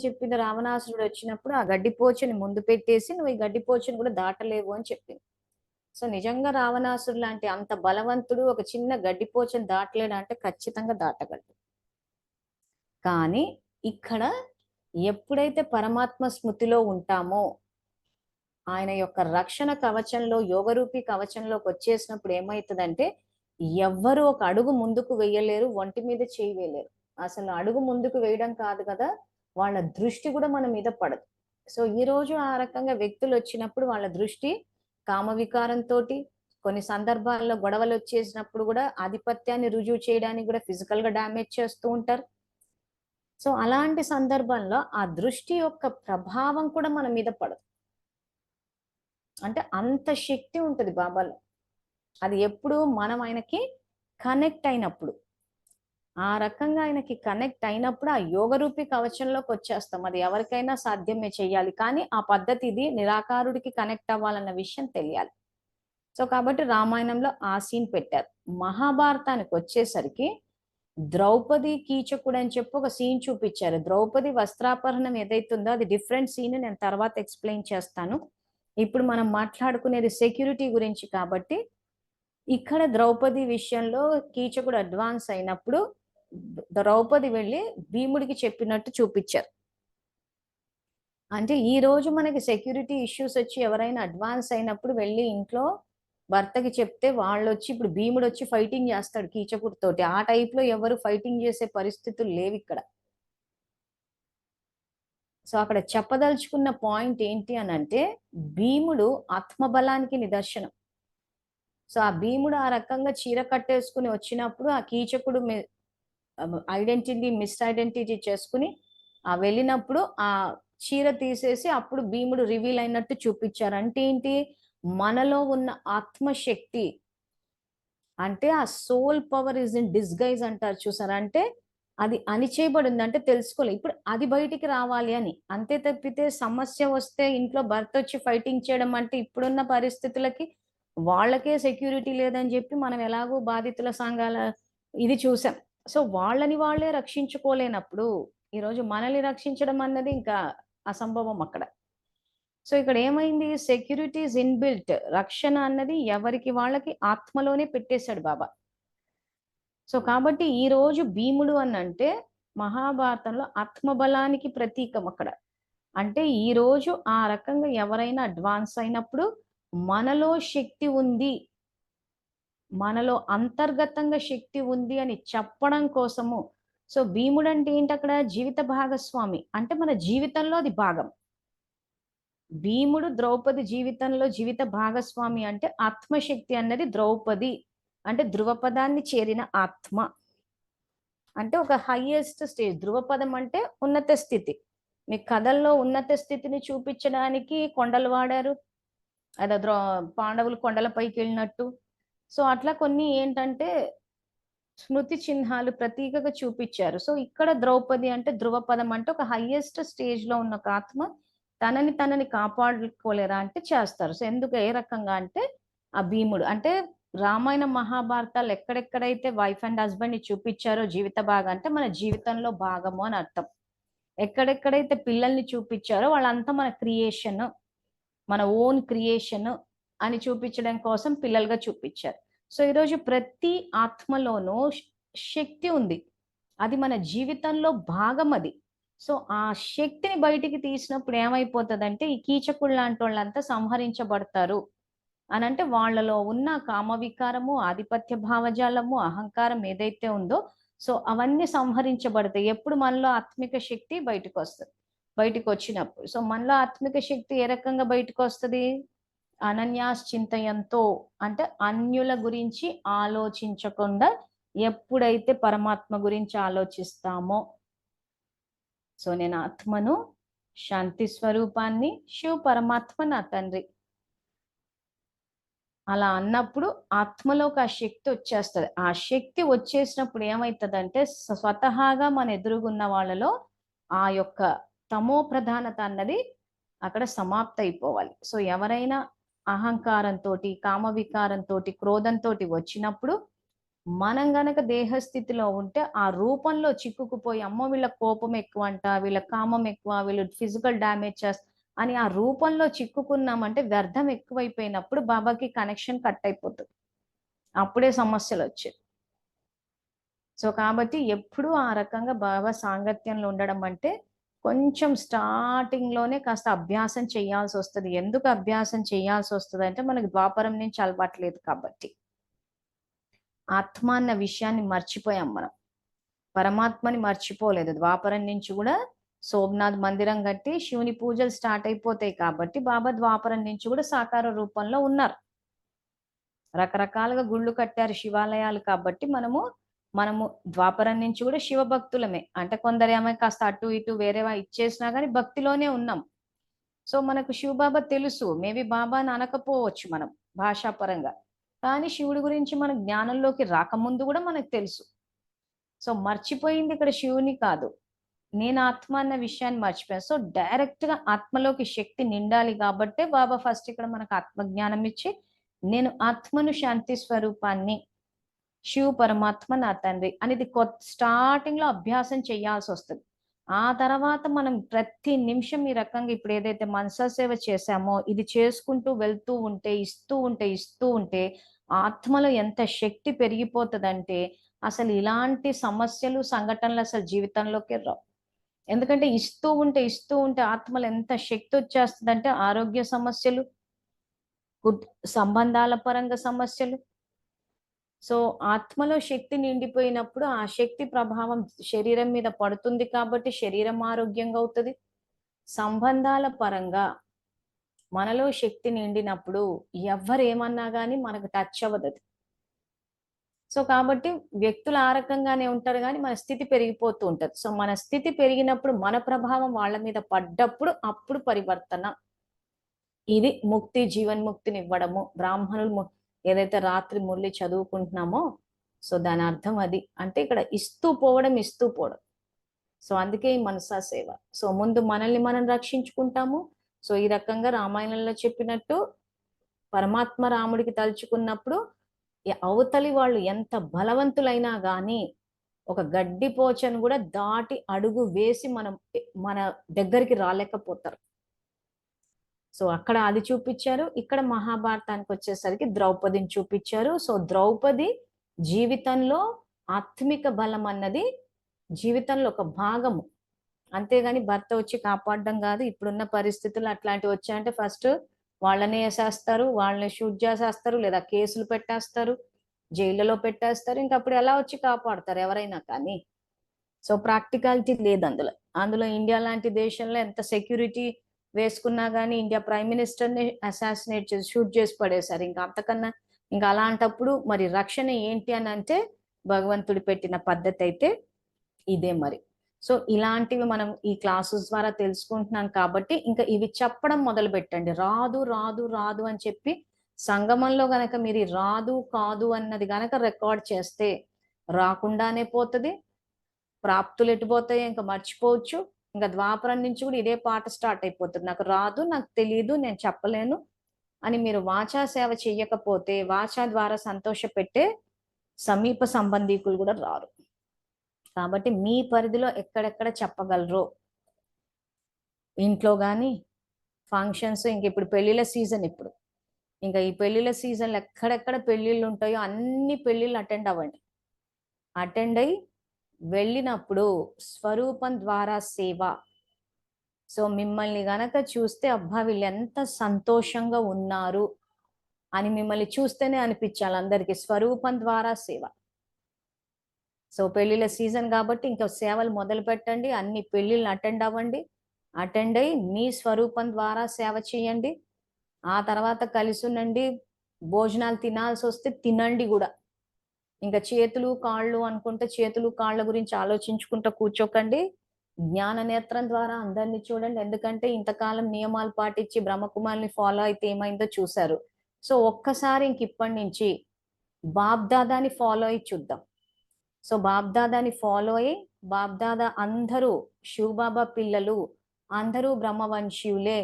చెప్పింది రావణాసురుడు వచ్చినప్పుడు ఆ గడ్డిపోచని ముందు పెట్టేసి నువ్వు ఈ గడ్డిపోచని కూడా దాటలేవు అని చెప్పింది. సో నిజంగా రావణాసురుడు లాంటి అంత బలవంతుడు ఒక చిన్న గడ్డిపోచని దాటలేడు అంటే ఖచ్చితంగా దాటగలడు. కానీ ఇక్కడ ఎప్పుడైతే పరమాత్మ స్మృతిలో ఉంటామో ఆయన యొక్క రక్షణ కవచంలో యోగరూపి కవచంలోకి వచ్చేసినప్పుడు ఏమవుతుందంటే ఎవ్వరు ఒక అడుగు ముందుకు వేయలేరు, ఒంటి మీద చేయి వేయలేరు. అసలు అడుగు ముందుకు వేయడం కాదు కదా, వాళ్ళ దృష్టి కూడా మన మీద పడదు. సో ఈ రోజు ఆ రకంగా వ్యక్తులు వచ్చినప్పుడు వాళ్ళ దృష్టి కామ వికారంతో, కొన్ని సందర్భాల్లో గొడవలు వచ్చేసినప్పుడు కూడా ఆధిపత్యాన్ని రుజువు చేయడానికి కూడా ఫిజికల్ గా డ్యామేజ్ చేస్తూ ఉంటారు. సో అలాంటి సందర్భంలో ఆ దృష్టి యొక్క ప్రభావం కూడా మన మీద పడదు. అంటే అంత శక్తి ఉంటుంది బాబాలో. అది ఎప్పుడు మనం ఆయనకి కనెక్ట్ అయినప్పుడు, ఆ రకంగా ఆయనకి కనెక్ట్ అయినప్పుడు ఆ యోగరూపి కవచంలోకి వచ్చేస్తాం. అది ఎవరికైనా సాధ్యమే చెయ్యాలి, కానీ ఆ పద్ధతి ఇది నిరాకారుడికి కనెక్ట్ అవ్వాలన్న విషయం తెలియాలి. సో కాబట్టి రామాయణంలో ఆ సీన్ పెట్టారు. మహాభారతానికి వచ్చేసరికి ద్రౌపది కీచకుడు అని చెప్పి ఒక సీన్ చూపించారు. ద్రౌపది వస్త్రాపహరణం ఏదైతుందో అది డిఫరెంట్ సీన్, నేను తర్వాత ఎక్స్ప్లెయిన్ చేస్తాను. ఇప్పుడు మనం మాట్లాడుకునేది సెక్యూరిటీ గురించి కాబట్టి ఇక్కడ ద్రౌపది విషయంలో కీచకుడు అడ్వాన్స్ అయినప్పుడు ద్రౌపది వెళ్ళి భీముడికి చెప్పినట్టు చూపించారు. అంటే ఈ రోజు మనకి సెక్యూరిటీ ఇష్యూస్ వచ్చి ఎవరైనా అడ్వాన్స్ అయినప్పుడు వెళ్ళి ఇంట్లో భర్తకి చెప్తే వాళ్ళు వచ్చి, ఇప్పుడు భీముడు వచ్చి ఫైటింగ్ చేస్తాడు కీచకుడితోటి, ఆ టైప్ లో ఎవరు ఫైటింగ్ చేసే పరిస్థితులు లేవు ఇక్కడ. సో అక్కడ చెప్పదలుచుకున్న పాయింట్ ఏంటి అని అంటే భీముడు ఆత్మబలానికి నిదర్శనం. సో ఆ భీముడు ఆ రకంగా చీర కట్టేసుకుని వచ్చినప్పుడు ఆ కీచకుడు ఐడెంటిటీ మిస్ ఐడెంటిటీ చేసుకుని ఆ వెళ్ళినప్పుడు ఆ చీర తీసేసి అప్పుడు భీముడు రివీల్ అయినట్టు చూపించారు. అంటే ఏంటి, మనలో ఉన్న ఆత్మశక్తి, అంటే ఆ soul power is in disguise అంటారు చూసారా, అంటే అది అణిచేయబడింది, అంటే తెలుసుకోలేదు. ఇప్పుడు అది బయటికి రావాలి అని అంతే తప్పితే సమస్య వస్తే ఇంట్లో భర్త వచ్చి ఫైటింగ్ చేయడం అంటే ఇప్పుడున్న పరిస్థితులకి వాళ్ళకే సెక్యూరిటీ లేదని చెప్పి మనం ఎలాగో బాధితుల సంఘాల ఇది చూసాం. సో వాళ్ళని వాళ్ళే రక్షించుకోలేనప్పుడు ఈరోజు మనల్ని రక్షించడం అన్నది ఇంకా అసంభవం అక్కడ. సో ఇక్కడ ఏమైంది, సెక్యూరిటీస్ ఇన్బిల్ట్, రక్షణ అన్నది ఎవరికి వాళ్ళకి ఆత్మలోనే పెట్టేశాడు బాబా. సో కాబట్టి ఈ రోజు భీముడు అని అంటే మహాభారతంలో ఆత్మబలానికి ప్రతీకం అక్కడ. అంటే ఈ రోజు ఆ రకంగా ఎవరైనా అడ్వాన్స్ అయినప్పుడు మనలో శక్తి ఉంది, మనలో అంతర్గతంగా శక్తి ఉంది అని చెప్పడం కోసము. సో భీముడు అంటే ఏంటి, అక్కడ జీవిత భాగస్వామి, అంటే మన జీవితంలో అది భాగం. భీముడు ద్రౌపది జీవితంలో జీవిత భాగస్వామి, అంటే ఆత్మశక్తి అన్నది ద్రౌపది, అంటే ధ్రువపదాన్ని చేరిన ఆత్మ, అంటే ఒక హైయెస్ట్ స్టేజ్. ధ్రువపదం అంటే ఉన్నత స్థితి. మీ కథల్లో ఉన్నత స్థితిని చూపించడానికి కొండలు వాడారు, అదే పాండవులు కొండలపైకి వెళ్ళినట్టు. సో అట్లా కొన్ని ఏంటంటే స్మృతి చిహ్నాలు ప్రతీకగా చూపించారు. సో ఇక్కడ ద్రౌపది అంటే ధ్రువపదం, అంటే ఒక హైయెస్ట్ స్టేజ్ లో ఉన్న ఒక ఆత్మ తనని కాపాడుకోలేరా అంటే చేస్తారు. సో ఎందుకు, ఏ రకంగా అంటే ఆ భీముడు అంటే రామాయణ మహాభారతాలు ఎక్కడెక్కడైతే వైఫ్ అండ్ హస్బెండ్ ని చూపించారో జీవిత భాగం అంటే మన జీవితంలో భాగము అని అర్థం. ఎక్కడెక్కడైతే పిల్లల్ని చూపించారో వాళ్ళంతా మన క్రియేషన్, మన ఓన్ క్రియేషన్ అని చూపించడం కోసం పిల్లలుగా చూపించారు. సో ఈరోజు ప్రతి ఆత్మలోనూ శక్తి ఉంది, అది మన జీవితంలో భాగం అది. సో ఆ శక్తిని బయటికి తీసినప్పుడు ఏమైపోతుందంటే ఈ కీచకుడు లాంటి వాళ్ళంతా సంహరించబడతారు అని, అంటే వాళ్ళలో ఉన్న కామ వికారము, ఆధిపత్య భావజాలము, అహంకారం ఏదైతే ఉందో సో అవన్నీ సంహరించబడతాయి ఎప్పుడు మనలో ఆత్మిక శక్తి బయటకు వస్తుంది. బయటకు వచ్చినప్పుడు సో మనలో ఆత్మిక శక్తి ఏ రకంగా బయటకు వస్తుంది, అనన్యాశ్చింతయంతో, అంటే అన్యుల గురించి ఆలోచించకుండా ఎప్పుడైతే పరమాత్మ గురించి ఆలోచిస్తామో, సో నేను ఆత్మను, శాంతి స్వరూపాన్ని, శివ పరమాత్మ నా తండ్రి అలా అన్నప్పుడు ఆత్మలోకి ఆ శక్తి వచ్చేస్తుంది. ఆ శక్తి వచ్చేసినప్పుడు ఏమవుతుందంటే స్వతహాగా మన ఎదురుగున్న వాళ్ళలో ఆ యొక్క తమో ప్రధానత అన్నది అక్కడ సమాప్త అయిపోవాలి. సో ఎవరైనా అహంకారంతో, కామ వికారంతో, క్రోధంతో వచ్చినప్పుడు మనం గనక దేహస్థితిలో ఉంటే ఆ రూపంలో చిక్కుకుపోయి అమ్మో వీళ్ళ కోపం ఎక్కువ అంట, వీళ్ళ కామం ఎక్కువ, వీళ్ళు ఫిజికల్ డ్యామేజ్ చేస్తా అని ఆ రూపంలో చిక్కుకున్నామంటే వ్యర్థం ఎక్కువైపోయినప్పుడు బాబాకి కనెక్షన్ కట్ అయిపోతుంది. అప్పుడే సమస్యలు వచ్చాయి. సో కాబట్టి ఎప్పుడు ఆ రకంగా బాబా సాంగత్యంలో ఉండడం అంటే కొంచెం స్టార్టింగ్ లోనే కాస్త అభ్యాసం చేయాల్సి వస్తుంది. ఎందుకు అభ్యాసం చేయాల్సి వస్తుంది అంటే మనకి ద్వాపరం నుంచి అలవాట్లేదు కాబట్టి. ఆత్మ అన్న విషయాన్ని మర్చిపోయాం మనం. పరమాత్మని మర్చిపోలేదు. ద్వాపరం నుంచి కూడా సోమనాథ్ మందిరం కట్టి శివుని పూజలు స్టార్ట్ అయిపోతాయి కాబట్టి బాబా ద్వాపరం నుంచి కూడా సాకార రూపంలో ఉన్నారు. రకరకాలుగా గుళ్ళు కట్టారు శివాలయాలు కాబట్టి మనము ద్వాపరం నుంచి కూడా శివ భక్తులమే. అంటే కొందరు ఏమో కాస్త అటు ఇటు వేరే ఇచ్చేసినా కానీ భక్తిలోనే ఉన్నాం. సో మనకు శివబాబా తెలుసు. మేబీ బాబాని అనకపోవచ్చు మనం భాషాపరంగా, కానీ శివుడి గురించి మన జ్ఞానంలోకి రాకముందు కూడా మనకు తెలుసు. సో మర్చిపోయింది ఇక్కడ శివుని కాదు, నేను ఆత్మ అన్న విషయాన్ని మర్చిపోయాను. సో డైరెక్ట్ గా ఆత్మలోకి శక్తి నిండాలి కాబట్టే బాబా ఫస్ట్ ఇక్కడ మనకు ఆత్మజ్ఞానం ఇచ్చి నేను ఆత్మను శాంతి స్వరూపాన్ని, శివ పరమాత్మ నా తండ్రి అనేది కొత్త స్టార్టింగ్ లో అభ్యాసం చేయాల్సి వస్తుంది. ఆ తర్వాత మనం ప్రతి నిమిషం ఈ రకంగా ఇప్పుడు ఏదైతే మనసా సేవ చేశామో ఇది చేసుకుంటూ వెళ్తూ ఉంటే ఇస్తూ ఉంటే ఆత్మలో ఎంత శక్తి పెరిగిపోతుందంటే అసలు ఇలాంటి సమస్యలు సంఘటనలు అసలు జీవితంలోకి రావు. ఎందుకంటే ఇస్తూ ఉంటే ఆత్మలో ఎంత శక్తి వచ్చేస్తుందంటే ఆరోగ్య సమస్యలు, సంబంధాల పరంగా సమస్యలు. సో ఆత్మలో శక్తి నిండిపోయినప్పుడు ఆ శక్తి ప్రభావం శరీరం మీద పడుతుంది కాబట్టి శరీరం ఆరోగ్యంగా అవుతుంది. సంబంధాల పరంగా మనలో శక్తి నిండినప్పుడు ఎవరేమన్నా కానీ మనకు టచ్ అవ్వదు. సో కాబట్టి వ్యక్తులు ఆ రకంగానే ఉంటారు కానీ మన స్థితి పెరిగిపోతూ ఉంటది. సో మన స్థితి పెరిగినప్పుడు మన ప్రభావం వాళ్ళ మీద పడ్డప్పుడు అప్పుడు పరివర్తన. ఇది ముక్తి, జీవన్ముక్తిని ఇవ్వడము. బ్రాహ్మణులు ఏదైతే రాత్రి మురళి చదువుకుంటున్నామో సో దాని అర్థం అది. అంటే ఇక్కడ ఇస్తూ పోవడం. సో అందుకే ఈ మనసా సేవ. సో ముందు మనల్ని మనం రక్షించుకుంటాము. సో ఈ రకంగా రామాయణంలో చెప్పినట్టు పరమాత్మ రాముడికి తలుచుకున్నప్పుడు అవతలి వాళ్ళు ఎంత బలవంతులైనా గాని ఒక గడ్డి పోచను కూడా దాటి అడుగు వేసి మన దగ్గరికి రాలేకపోతారు. సో అక్కడ అది చూపించారు. ఇక్కడ మహాభారతానికి వచ్చేసరికి ద్రౌపదిని చూపించారు. సో ద్రౌపది జీవితంలో ఆత్మిక బలం అన్నది జీవితంలో ఒక భాగము. అంతేగాని భర్త వచ్చి కాపాడడం కాదు. ఇప్పుడున్న పరిస్థితులు అట్లాంటివి వచ్చాయంటే ఫస్ట్ వాళ్ళని వేసేస్తారు, వాళ్ళని షూట్ చేసేస్తారు, లేదా కేసులు పెట్టేస్తారు, జైళ్ళలో పెట్టేస్తారు. ఇంకప్పుడు ఎలా వచ్చి కాపాడతారు ఎవరైనా కానీ. సో ప్రాక్టికాలిటీ లేదు అందులో ఇండియా లాంటి దేశంలో ఎంత సెక్యూరిటీ వేసుకున్నా కానీ ఇండియా ప్రైమ్ మినిస్టర్ ని అసాసినేట్ చేసి షూట్ చేసి పడేశారు. ఇంకా అంతకన్నా ఇంకా అలాంటప్పుడు మరి రక్షణ ఏంటి అని అంటే భగవంతుడి పెట్టిన పద్ధతి అయితే ఇదే మరి. సో ఇలాంటివి మనం ఈ క్లాసెస్ ద్వారా తెలుసుకుంటున్నాం కాబట్టి ఇంకా ఇవి చెప్పడం మొదలు పెట్టండి. రాదు రాదు రాదు అని చెప్పి సంగమంలో గనక మీరు రాదు కాదు అన్నది గనక రికార్డ్ చేస్తే రాకుండానే పోతుంది. ప్రాప్తులు ఎటుపోతాయి ఇంకా మర్చిపోవచ్చు. ఇంకా ద్వాపరం నుంచి కూడా ఇదే పాట స్టార్ట్ అయిపోతుంది. నాకు రాదు, నాకు తెలియదు, నేను చెప్పలేను అని మీరు వాచా సేవ చెయ్యకపోతే వాచా ద్వారా సంతోష పెట్టే సమీప సంబంధీకులు కూడా రారు. కాబట్టి మీ పరిధిలో ఎక్కడెక్కడ చెప్పగలరో ఇంట్లో కానీ ఫంక్షన్స్, ఇంక ఇప్పుడు పెళ్లిళ్ళ సీజన్, ఇప్పుడు ఇంకా ఈ పెళ్లిళ్ళ సీజన్లో ఎక్కడెక్కడ పెళ్లిళ్ళు ఉంటాయో అన్ని పెళ్లిళ్ళు అటెండ్ అవ్వండి. అటెండ్ అయ్యి వెళ్ళినప్పుడు స్వరూపం ద్వారా సేవ. సో మిమ్మల్ని గనక చూస్తే అబ్బా వీళ్ళు ఎంత సంతోషంగా ఉన్నారు అని మిమ్మల్ని చూస్తేనే అనిపించాలి అందరికి. స్వరూపం ద్వారా సేవ. సో పెళ్లిళ్ళ సీజన్ కాబట్టి ఇంకా సేవలు మొదలు పెట్టండి. అన్ని పెళ్లిళ్ళని అటెండ్ అవ్వండి. అటెండ్ అయ్యి మీ స్వరూపం ద్వారా సేవ చేయండి. ఆ తర్వాత కలిసి ఉండండి. భోజనాలు తినాల్సి వస్తే తినండి కూడా. ఇంకా చేతులు కాళ్ళు అనుకుంటే చేతులు కాళ్ళ గురించి ఆలోచించుకుంటూ కూర్చోకండి. జ్ఞాన నేత్రం ద్వారా అందరినీ చూడండి. ఎందుకంటే ఇంతకాలం నియమాలు పాటించి బ్రహ్మకుమారిని ఫాలో అయితే ఏమైందో చూశారు. సో ఒక్కసారి ఇంక ఇప్పటి నుంచి బాబ్దాదాని ఫాలో అయ్యి చూద్దాం. సో బాబ్దాదాని ఫాలో అయ్యి బాబ్దాదా అందరూ శివబాబా పిల్లలు, అందరూ బ్రహ్మవంశీయులే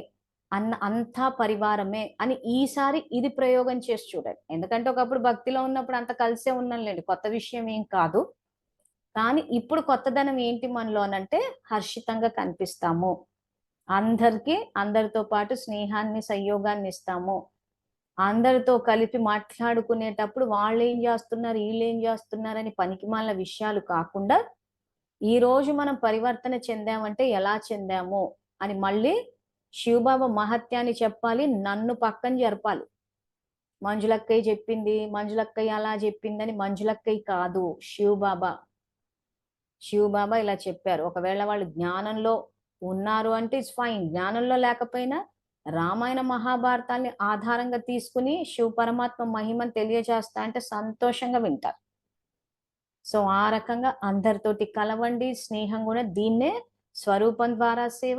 అంతా పరివారమే అని ఈసారి ఇది ప్రయోగం చేసి చూడండి. ఎందుకంటే ఒకప్పుడు భక్తిలో ఉన్నప్పుడు అంత కలిసే ఉన్నాంలేండి. కొత్త విషయం ఏం కాదు. కానీ ఇప్పుడు కొత్తదనం ఏంటి మనలో అనంటే హర్షితంగా కనిపిస్తాము. అందరితో పాటు స్నేహాన్ని, సంయోగాన్ని ఇస్తాము. అందరితో కలిపి మాట్లాడుకునేటప్పుడు వాళ్ళేం జేస్తున్నారు, ఈళ్ళేం జేస్తున్నారని పనికిమాలిన విషయాలు కాకుండా, ఈరోజు మనం పరివర్తన చెందామంటే ఎలా చెందాము అని మళ్ళీ శివబాబా మహత్యాన్ని చెప్పాలి. నన్ను పక్కన జరపాలి. మంజులక్కయ్య చెప్పింది, మంజులక్కయ్య అలా చెప్పిందని మంజులక్కయ్య కాదు. శివబాబా ఇలా చెప్పారు. ఒకవేళ వాళ్ళు జ్ఞానంలో ఉన్నారు అంటే ఇట్స్ ఫైన్. జ్ఞానంలో లేకపోయినా రామాయణ మహాభారతాల్ని ఆధారంగా తీసుకుని శివ పరమాత్మ మహిమను తెలియజేస్తా అంటే సంతోషంగా వింటారు. సో ఆ రకంగా అందరితోటి కలవండి. స్నేహం కూడా దీన్నే స్వరూపం ద్వారా సేవ,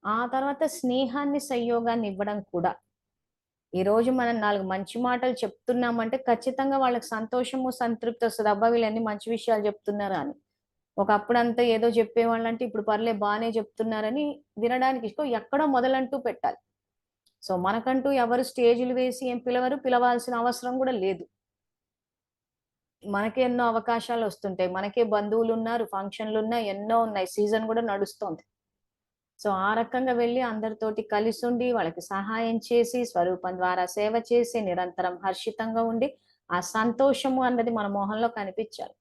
ఆ తర్వాత స్నేహాన్ని, సంయోగాన్ని ఇవ్వడం కూడా. ఈరోజు మనం 4 మంచి మాటలు చెప్తున్నామంటే ఖచ్చితంగా వాళ్ళకి సంతోషము, సంతృప్తి వస్తది. అబ్బా! వీళ్ళన్నీ మంచి విషయాలు చెప్తున్నారా అని. ఒకప్పుడంతా ఏదో చెప్పేవాళ్ళంటే ఇప్పుడు పర్లే బానే చెప్తున్నారని వినడానికి ఎక్కడో మొదలంటూ పెట్టాలి. సో మనకంటూ ఎవరు స్టేజ్‌లు వేసి ఏం పిలవరు. పిలవాల్సిన అవసరం కూడా లేదు. మనకే ఎన్నో అవకాశాలొస్తుంటాయి. మనకే బంధువులున్నారు, ఫంక్షన్‌లున్నాయి, ఎన్నో ఉన్నాయి. సీజన్ కూడా నడుస్తోంది. సో ఆ రకంగా వెళ్లి అందరితోటి కలిసుండి, వాళ్ళకి సహాయం చేసి, స్వరూపం ద్వారా సేవ చేసి, నిరంతరం హర్షితంగా ఉండి, ఆ సంతోషము అన్నది మన మొహంలో కనిపిచ్చాలి.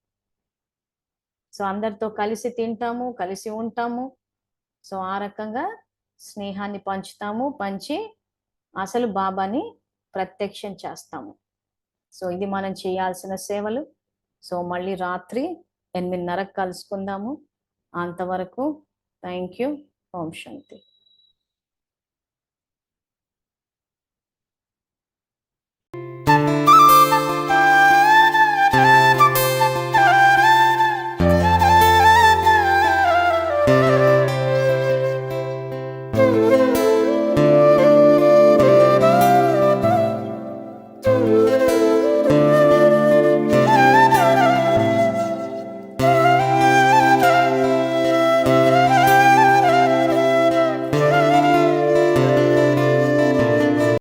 సో అందరితో కలిసి తింటాము, కలిసి ఉంటాము. సో ఆ రకంగా స్నేహాన్ని పంచుతాము. పంచి అసలు బాబాని ప్రత్యక్షం చేస్తాము. సో ఇది మనం చేయాల్సిన సేవలు. సో మళ్ళీ రాత్రి 8:30కి కలుసుకుందాము. అంతవరకు థాంక్ యూ. Om Shanti.